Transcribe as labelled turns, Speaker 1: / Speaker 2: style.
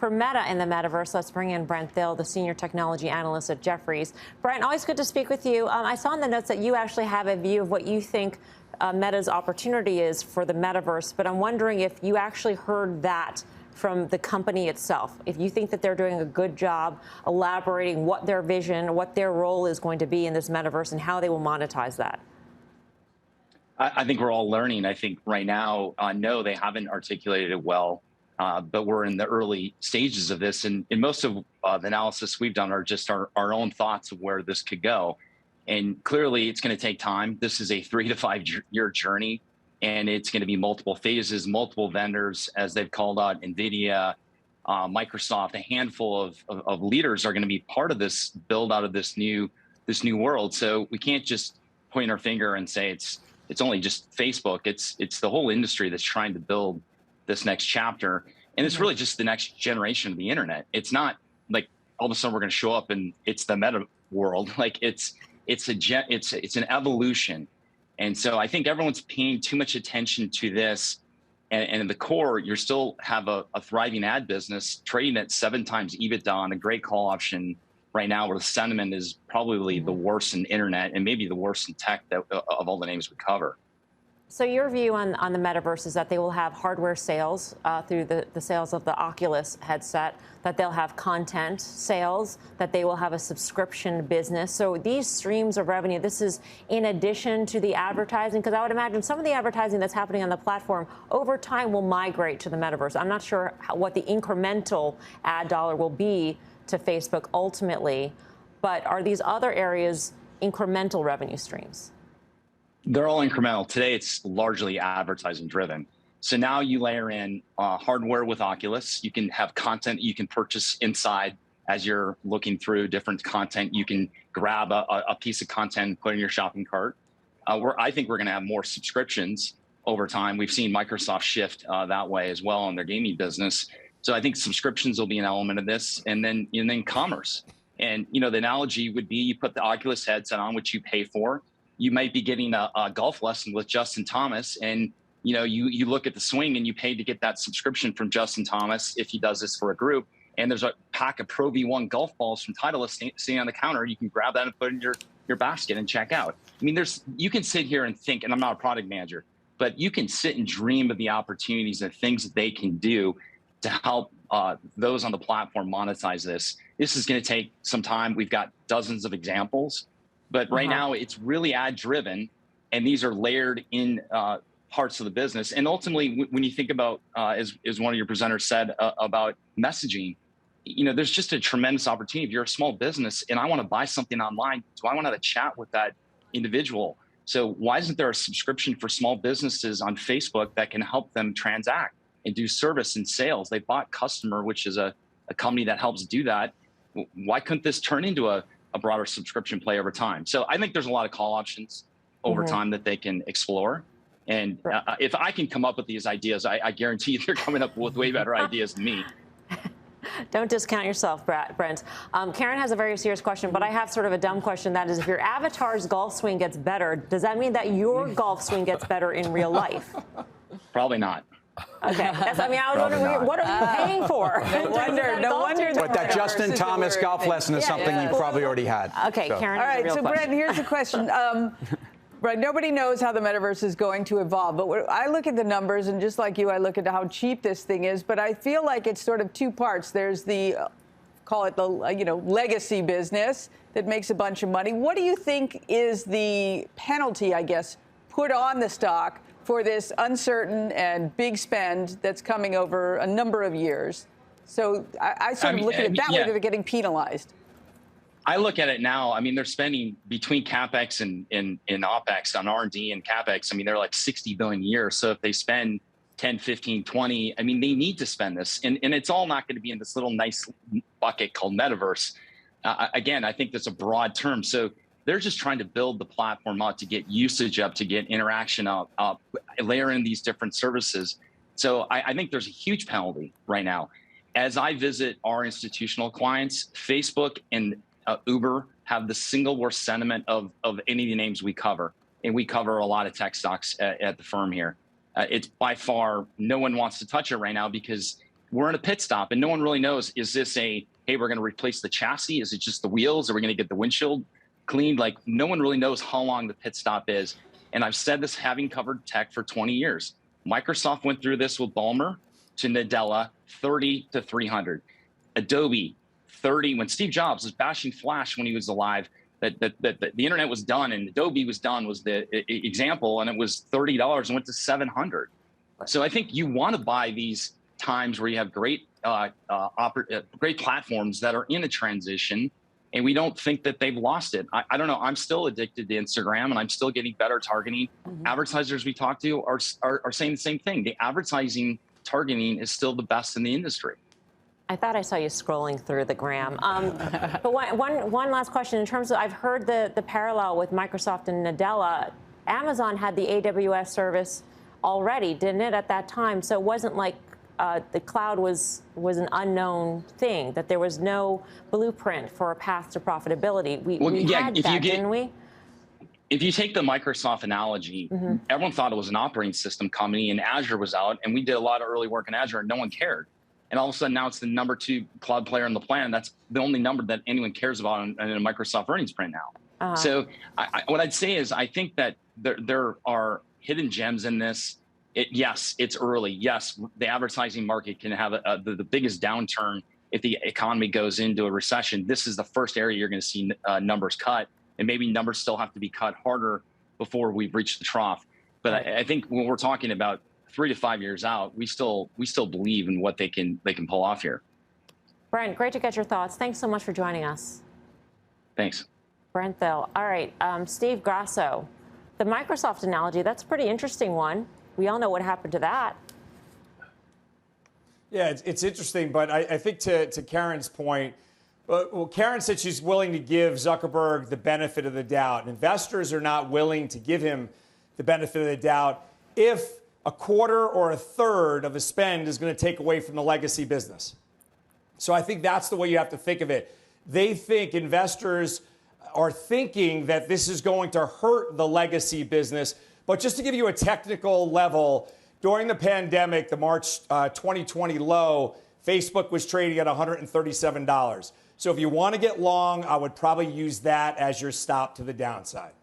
Speaker 1: for Meta in the metaverse. Let's bring in Brent Thill, the senior technology analyst at Jefferies. Brent, always good to speak with you. I saw in the notes that you actually have a view of what you think Meta's opportunity is for the metaverse, but I'm wondering if you actually heard that from the company itself, if you think that they're doing a good job elaborating what their vision, what their role is going to be in this metaverse and how they will monetize that.
Speaker 2: I think we're all learning. I think right now, no, they haven't articulated it well, but we're in the early stages of this. And most of the analysis we've done are just our own thoughts of where this could go. And clearly, it's going to take time. This is a 3 to 5 year journey, and it's going to be multiple phases, multiple vendors, as they've called out, NVIDIA, Microsoft. A handful of leaders are going to be part of this build out of this new world. So we can't just point our finger and say it's only just Facebook. It's the whole industry that's trying to build this next chapter, and it's really just the next generation of the internet. It's not like all of a sudden we're going to show up and it's the meta world. Like it's an evolution. And so I think everyone's paying too much attention to this. And in the core, you still have a thriving ad business trading at 7 times EBITDA on a great call option right now, where the sentiment is probably the worst in internet and maybe the worst in tech of all the names we cover.
Speaker 1: So your view on the metaverse is that they will have hardware sales through the sales of the Oculus headset, that they'll have content sales, that they will have a subscription business. So these streams of revenue, this is in addition to the advertising, because I would imagine some of the advertising that's happening on the platform over time will migrate to the metaverse. I'm not sure what the incremental ad dollar will be to Facebook ultimately, but are these other areas incremental revenue streams?
Speaker 2: They're all incremental. Today, it's largely advertising driven. So now you layer in hardware with Oculus. You can have content you can purchase inside as you're looking through different content. You can grab a piece of content and put in your shopping cart. I think we're going to have more subscriptions over time. We've seen Microsoft shift that way as well in their gaming business. So I think subscriptions will be an element of this, and then commerce. And the analogy would be you put the Oculus headset on, which you pay for. You might be getting a golf lesson with Justin Thomas, and you look at the swing and you pay to get that subscription from Justin Thomas if he does this for a group. And there's a pack of Pro V1 golf balls from Titleist sitting on the counter. You can grab that and put it in your basket and check out. I mean, you can sit here and think, and I'm not a product manager, but you can sit and dream of the opportunities and things that they can do to help those on the platform monetize this. This is going to take some time. We've got dozens of examples. But right now, it's really ad driven, and these are layered in parts of the business. And ultimately, when you think about, as one of your presenters said, about messaging, there's just a tremendous opportunity. If you're a small business and I want to buy something online, do I want to have a chat with that individual? So why isn't there a subscription for small businesses on Facebook that can help them transact and do service and sales? They bought Customer, which is a company that helps do that. Why couldn't this turn into a broader subscription play over time? So I think there's a lot of call options over time that they can explore. And if I can come up with these ideas, I guarantee you they're coming up with way better ideas than me.
Speaker 1: Don't discount yourself, Brent. Karen has a very serious question, but I have sort of a dumb question. That is, if your avatar's golf swing gets better, does that mean that your golf swing gets better in real life?
Speaker 2: Probably not.
Speaker 1: Okay. I was wondering, what are you paying for?
Speaker 3: No wonder.
Speaker 4: But that Justin Thomas golf lesson is something you probably already had.
Speaker 1: Okay, so. Karen.
Speaker 3: All right, so Brent, here's the question. Right, nobody knows how the metaverse is going to evolve, but I look at the numbers, and just like you, I look at how cheap this thing is. But I feel like it's sort of 2 parts. There's the call it the legacy business that makes a bunch of money. What do you think is the penalty, I guess, put on the stock for this uncertain and big spend that's coming over a number of years? So I sort of look at it that way, that they're getting penalized.
Speaker 2: I look at it now. I mean, they're spending between CapEx and OpEx on R&D and CapEx. I mean, they're like 60 billion a year. So if they spend 10, 15, 20, I mean, they need to spend this. And it's all not going to be in this little nice bucket called metaverse. Again, I think that's a broad term. So they're just trying to build the platform up to get usage up, to get interaction up, layer in these different services. So I think there's a huge penalty right now. As I visit our institutional clients, Facebook and Uber have the single worst sentiment of any of the names we cover. And we cover a lot of tech stocks at the firm here. It's by far, no one wants to touch it right now because we're in a pit stop and no one really knows, is this hey, we're going to replace the chassis? Is it just the wheels? Are we going to get the windshield cleaned? Like, no one really knows how long the pit stop is. And I've said this having covered tech for 20 years. Microsoft went through this with Ballmer to Nadella, 30 to 300. Adobe, 30. When Steve Jobs was bashing Flash when he was alive, that the internet was done and Adobe was done was the example, and it was $30 and went to 700. So I think you want to buy these times where you have great great platforms that are in a transition, and we don't think that they've lost it. I don't know. I'm still addicted to Instagram, and I'm still getting better targeting. Advertisers we talk to are saying the same thing. The advertising targeting is still the best in the industry.
Speaker 1: I thought I saw you scrolling through the gram. But one last question. In terms of, I've heard the parallel with Microsoft and Nadella. Amazon had the AWS service already, didn't it, at that time? So it wasn't like the cloud was an unknown thing, that there was no blueprint for a path to profitability. We had that, didn't we?
Speaker 2: If you take the Microsoft analogy, everyone thought it was an operating system company, and Azure was out, and we did a lot of early work in Azure, and no one cared. And all of a sudden, now it's the number 2 cloud player on the planet. That's the only number that anyone cares about in a Microsoft earnings print now. So what I'd say is I think that there are hidden gems in this. Yes, it's early. Yes, the advertising market can have the biggest downturn if the economy goes into a recession. This is the first area you're going to see numbers cut, and maybe numbers still have to be cut harder before we've reached the trough. But I think when we're talking about 3 to 5 years out, we still believe in what they can pull off here.
Speaker 1: Brent, great to get your thoughts. Thanks so much for joining us.
Speaker 2: Thanks.
Speaker 1: Brent Thill. All right, Steve Grasso, the Microsoft analogy, that's a pretty interesting one. We all know what happened to that.
Speaker 5: Yeah, it's interesting, but I think to Karen's point, well, Karen said she's willing to give Zuckerberg the benefit of the doubt. Investors are not willing to give him the benefit of the doubt if a quarter or a third of the spend is going to take away from the legacy business. So I think that's the way you have to think of it. They think, investors are thinking that this is going to hurt the legacy business. But just to give you a technical level, during the pandemic, the March 2020 low, Facebook was trading at $137. So if you want to get long, I would probably use that as your stop to the downside.